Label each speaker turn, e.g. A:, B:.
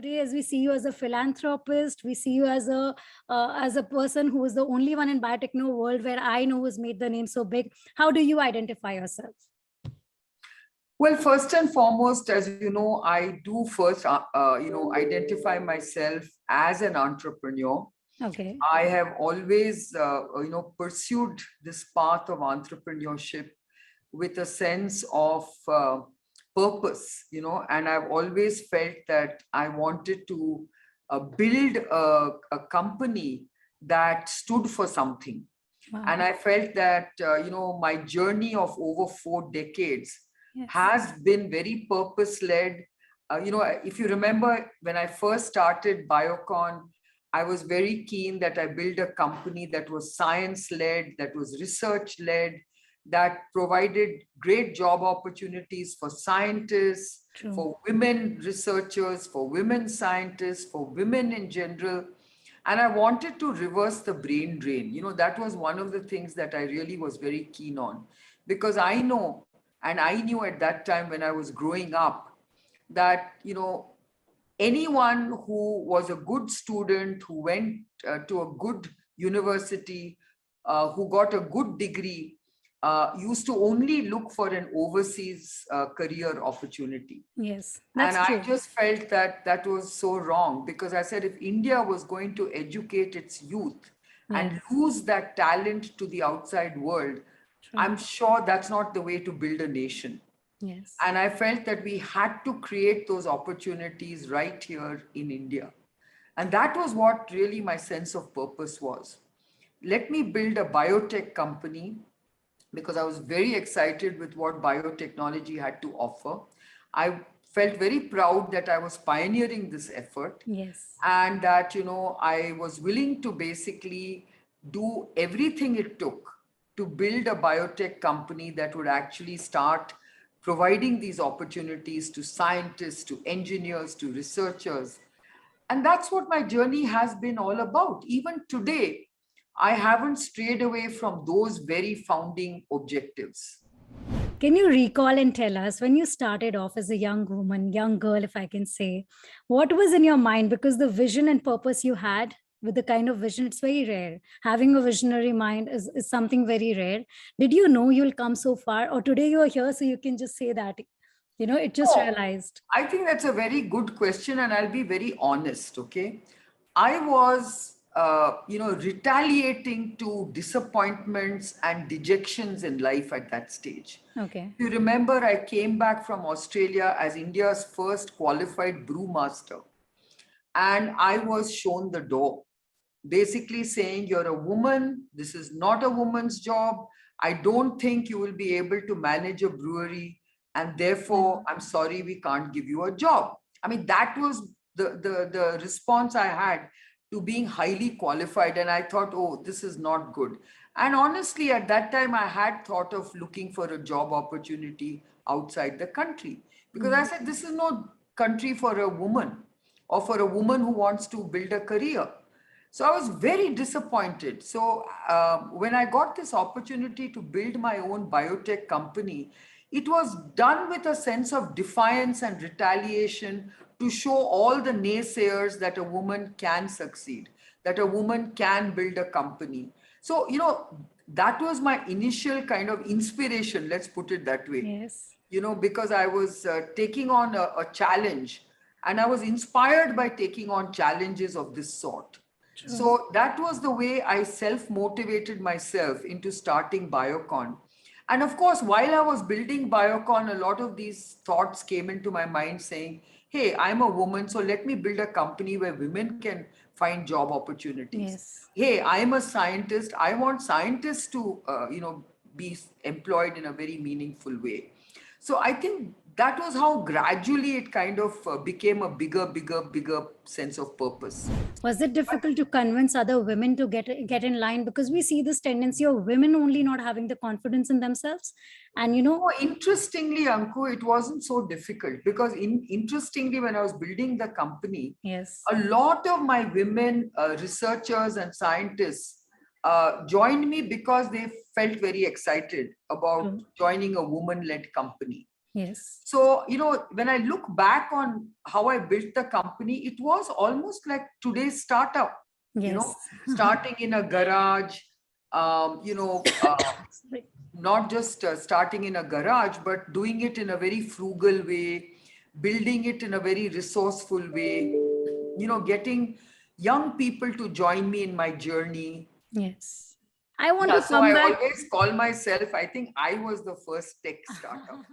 A: today, as we see you as a philanthropist, we see you as a person who is the only one in biotechno world where I know has made the name so big. How do you identify yourself?
B: Well, first and foremost, as you know, I do first, identify myself as an entrepreneur.
A: Okay.
B: I have always, pursued this path of entrepreneurship with a sense of purpose, and I've always felt that I wanted to build a company that stood for something.
A: Wow.
B: And I felt that, my journey of over 4 decades
A: Yes.
B: has been very purpose-led. If you remember, when I first started Biocon, I was very keen that I build a company that was science-led, that was research-led, that provided great job opportunities for scientists,
A: True.
B: for women researchers, for women scientists, for women in general. And I wanted to reverse the brain drain. That was one of the things that I really was very keen on, because I know, and I knew at that time when I was growing up, that, anyone who was a good student, who went to a good university, who got a good degree, used to only look for an overseas career opportunity.
A: Yes,
B: And
A: that's true.
B: I just felt that that was so wrong, because I said, if India was going to educate its youth and
A: Yes.
B: lose that talent to the outside world,
A: True.
B: I'm sure that's not the way to build a nation.
A: Yes.
B: And I felt that we had to create those opportunities right here in India. And that was what really my sense of purpose was. Let me build a biotech company, because I was very excited with what biotechnology had to offer. I felt very proud that I was pioneering this effort.
A: Yes.
B: And that, I was willing to basically do everything it took to build a biotech company that would actually start providing these opportunities to scientists, to engineers, to researchers. And that's what my journey has been all about. Even today, I haven't strayed away from those very founding objectives.
A: Can you recall and tell us, when you started off as a young woman, young girl, if I can say, what was in your mind? Because the vision and purpose you had, with the kind of vision, it's very rare. Having a visionary mind is something very rare. Did you know you'll come so far? Or today you're here, so you can just say that, it just
B: Oh,
A: realized.
B: I think that's a very good question, and I'll be very honest, okay? I was, retaliating to disappointments and dejections in life at that stage.
A: Okay.
B: If you remember, I came back from Australia as India's first qualified brewmaster, and I was shown the door, basically saying, you're a woman, this is not a woman's job. I don't think you will be able to manage a brewery, and therefore, I'm sorry, we can't give you a job. I mean, that was the response I had to being highly qualified. And I thought, oh, this is not good. And honestly, at that time, I had thought of looking for a job opportunity outside the country, because I said, this is no country for a woman, or for a woman who wants to build a career. So I was very disappointed. So when I got this opportunity to build my own biotech company, it was done with a sense of defiance and retaliation, to show all the naysayers that a woman can succeed, that a woman can build a company. So, that was my initial kind of inspiration, let's put it that way.
A: Yes.
B: Because I was taking on a challenge, and I was inspired by taking on challenges of this sort.
A: True.
B: So that was the way I self-motivated myself into starting Biocon. And of course, while I was building Biocon, a lot of these thoughts came into my mind saying, hey, I'm a woman, so let me build a company where women can find job opportunities.
A: Yes.
B: Hey, I'm a scientist. I want scientists to, be employed in a very meaningful way. So I think that was how gradually it kind of became a bigger sense of purpose.
A: Was it difficult to convince other women to get in line? Because we see this tendency of women only not having the confidence in themselves. And
B: Oh, interestingly, Anku, it wasn't so difficult, because interestingly, when I was building the company,
A: yes,
B: a lot of my women researchers and scientists joined me because they felt very excited about joining a woman-led company.
A: Yes.
B: So, when I look back on how I built the company, it was almost like today's startup,
A: Yes.
B: starting in a garage, um, you know, uh,
A: Sorry.
B: not just starting in a garage, but doing it in a very frugal way, building it in a very resourceful way, getting young people to join me in my journey.
A: Yes. I want
B: Yeah,
A: to
B: so
A: come
B: I
A: back.
B: always call myself, I think I was the first tech startup.